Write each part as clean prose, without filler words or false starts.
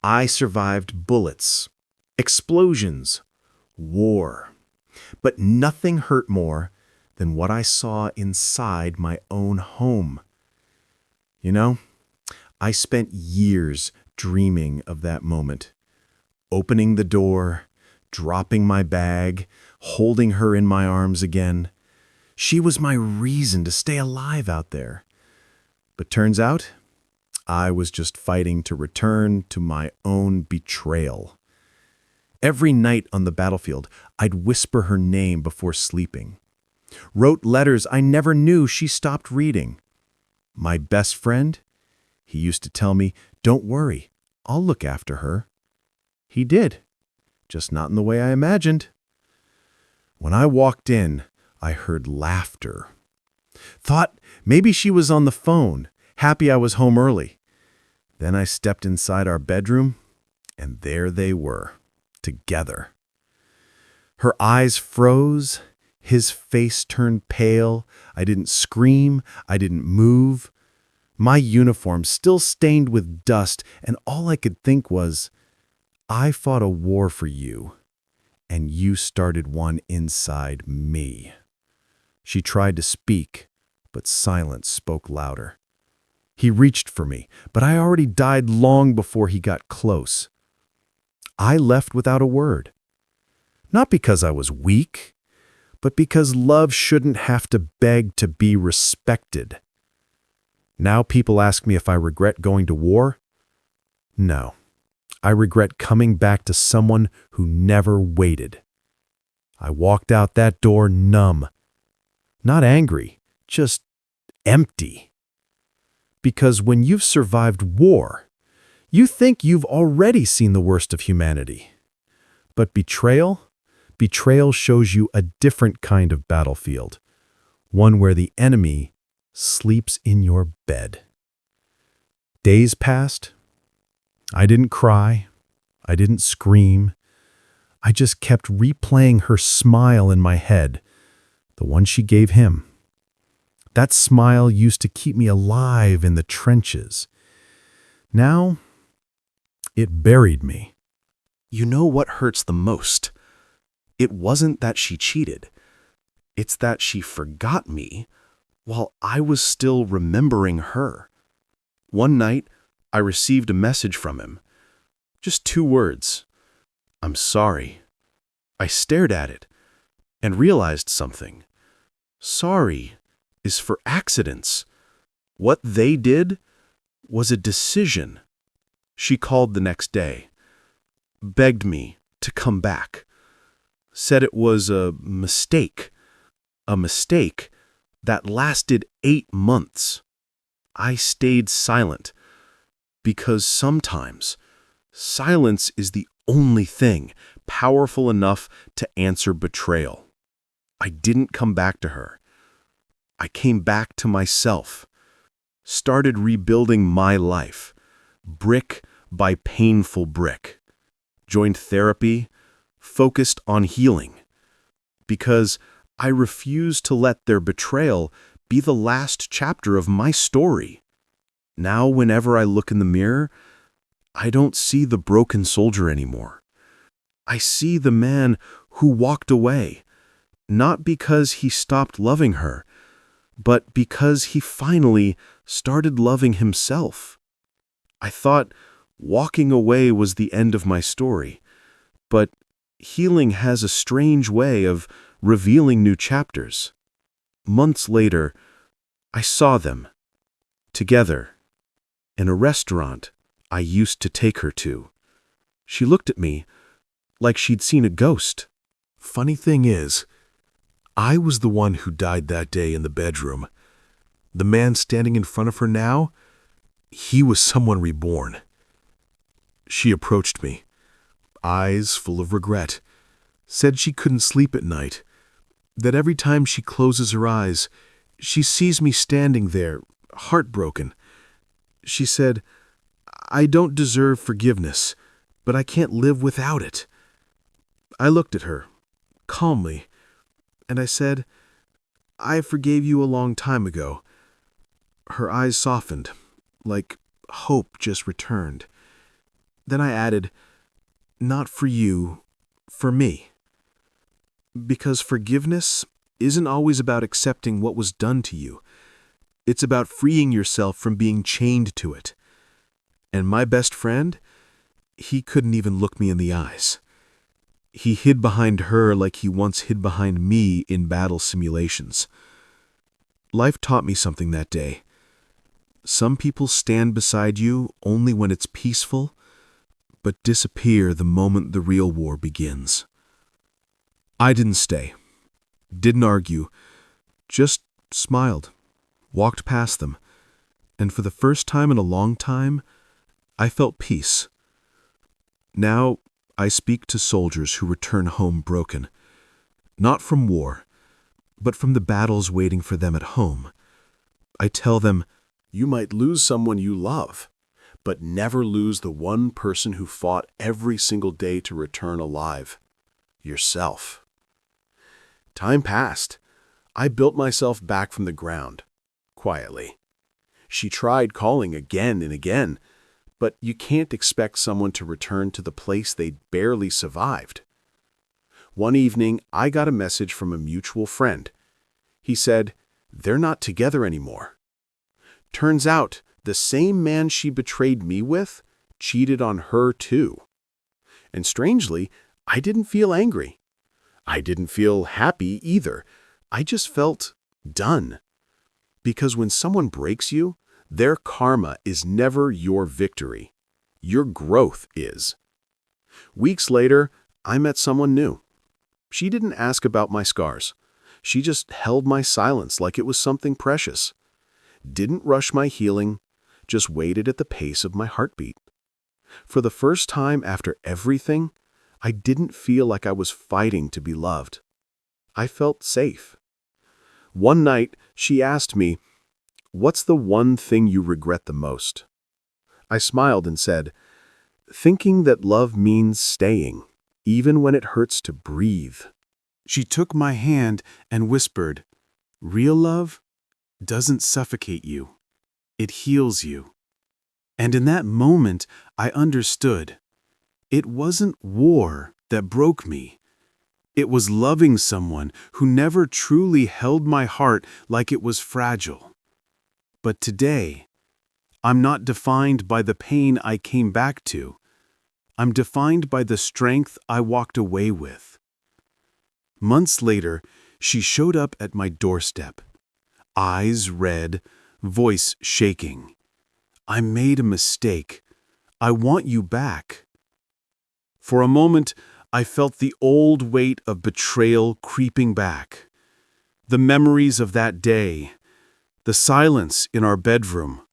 I survived bullets, explosions, war. But nothing hurt more than what I saw inside my own home. You know, I spent years dreaming of that moment, opening the door, dropping my bag, holding her in my arms again. She was my reason to stay alive out there. But turns out, I was just fighting to return to my own betrayal. Every night on the battlefield, I'd whisper her name before sleeping. Wrote letters I never knew she stopped reading. My best friend, he used to tell me, "Don't worry, I'll look after her." He did, just not in the way I imagined. When I walked in, I heard laughter. Thought maybe she was on the phone, happy I was home early. Then I stepped inside our bedroom, and there they were, together. Her eyes froze, his face turned pale. I didn't scream, I didn't move. My uniform still stained with dust, and all I could think was, I fought a war for you, and you started one inside me. She tried to speak, but silence spoke louder. He reached for me, but I already died long before he got close. I left without a word. Not because I was weak, but because love shouldn't have to beg to be respected. Now people ask me if I regret going to war. No, I regret coming back to someone who never waited. I walked out that door numb, not angry, just empty. Because when you've survived war, you think you've already seen the worst of humanity. But betrayal shows you a different kind of battlefield, one where the enemy sleeps in your bed. Days passed. I didn't cry. I didn't scream. I just kept replaying her smile in my head, the one she gave him. That smile used to keep me alive in the trenches. Now, it buried me. You know what hurts the most? It wasn't that she cheated. It's that she forgot me while I was still remembering her. One night, I received a message from him. Just 2 words. "I'm sorry." I stared at it and realized something. Sorry is for accidents. What they did was a decision. She called the next day, begged me to come back, said it was a mistake that lasted 8 months. I stayed silent because sometimes silence is the only thing powerful enough to answer betrayal. I didn't come back to her. I came back to myself, started rebuilding my life, brick by painful brick. Joined therapy, focused on healing, because I refused to let their betrayal be the last chapter of my story. Now, whenever I look in the mirror, I don't see the broken soldier anymore. I see the man who walked away, not because he stopped loving her, but because he finally started loving himself. I thought walking away was the end of my story, but healing has a strange way of revealing new chapters. Months later, I saw them, together, in a restaurant I used to take her to. She looked at me like she'd seen a ghost. Funny thing is, I was the one who died that day in the bedroom. The man standing in front of her now, he was someone reborn. She approached me, eyes full of regret, said she couldn't sleep at night, that every time she closes her eyes, she sees me standing there, heartbroken. She said, "I don't deserve forgiveness, but I can't live without it." I looked at her, calmly, and I said, "I forgave you a long time ago." Her eyes softened, like hope just returned. Then I added, not for you, for me. Because forgiveness isn't always about accepting what was done to you. It's about freeing yourself from being chained to it. And my best friend, he couldn't even look me in the eyes. He hid behind her like he once hid behind me in battle simulations. Life taught me something that day. Some people stand beside you only when it's peaceful, but disappear the moment the real war begins. I didn't stay, didn't argue, just smiled, walked past them, and for the first time in a long time, I felt peace. Now, I speak to soldiers who return home broken, not from war, but from the battles waiting for them at home. I tell them, You might lose someone you love, but never lose the one person who fought every single day to return alive. Yourself. Time passed. I built myself back from the ground, quietly. She tried calling again and again, but you can't expect someone to return to the place they'd barely survived. One evening, I got a message from a mutual friend. He said, they're not together anymore. Turns out, the same man she betrayed me with cheated on her too. And strangely, I didn't feel angry. I didn't feel happy either. I just felt done. Because when someone breaks you, their karma is never your victory. Your growth is. Weeks later, I met someone new. She didn't ask about my scars. She just held my silence like it was something precious. Didn't rush my healing, just waited at the pace of my heartbeat. For the first time after everything, I didn't feel like I was fighting to be loved. I felt safe. One night, she asked me, "What's the one thing you regret the most?" I smiled and said, "Thinking that love means staying, even when it hurts to breathe." She took my hand and whispered, "Real love doesn't suffocate you. It heals you." And in that moment, I understood. It wasn't war that broke me. It was loving someone who never truly held my heart like it was fragile. But today, I'm not defined by the pain I came back to. I'm defined by the strength I walked away with. Months later, she showed up at my doorstep. Eyes red, voice shaking. "I made a mistake. I want you back." For a moment, I felt the old weight of betrayal creeping back. The memories of that day, the silence in our bedroom,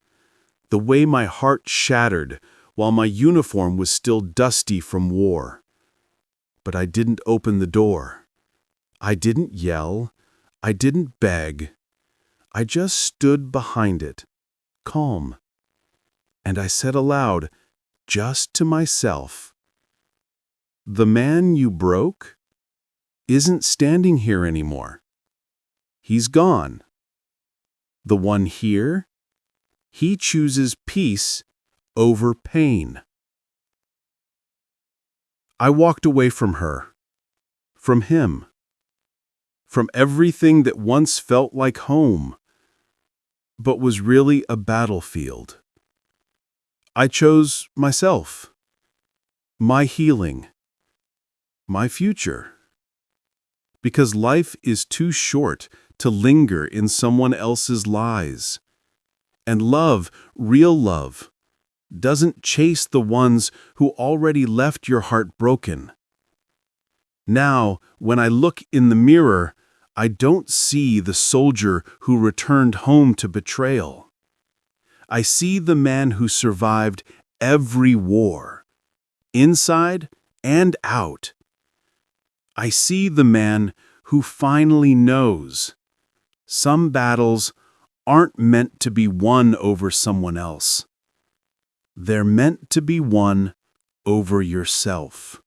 the way my heart shattered while my uniform was still dusty from war. But I didn't open the door. I didn't yell. I didn't beg. I just stood behind it, calm. And I said aloud, just to myself, "The man you broke isn't standing here anymore. He's gone. The one here, he chooses peace over pain." I walked away from her, from him, from everything that once felt like home, but was really a battlefield. I chose myself, my healing, my future. Because life is too short to linger in someone else's lies. And love, real love, doesn't chase the ones who already left your heart broken. Now, when I look in the mirror, I don't see the soldier who returned home to betrayal. I see the man who survived every war, inside and out. I see the man who finally knows some battles aren't meant to be won over someone else. They're meant to be won over yourself.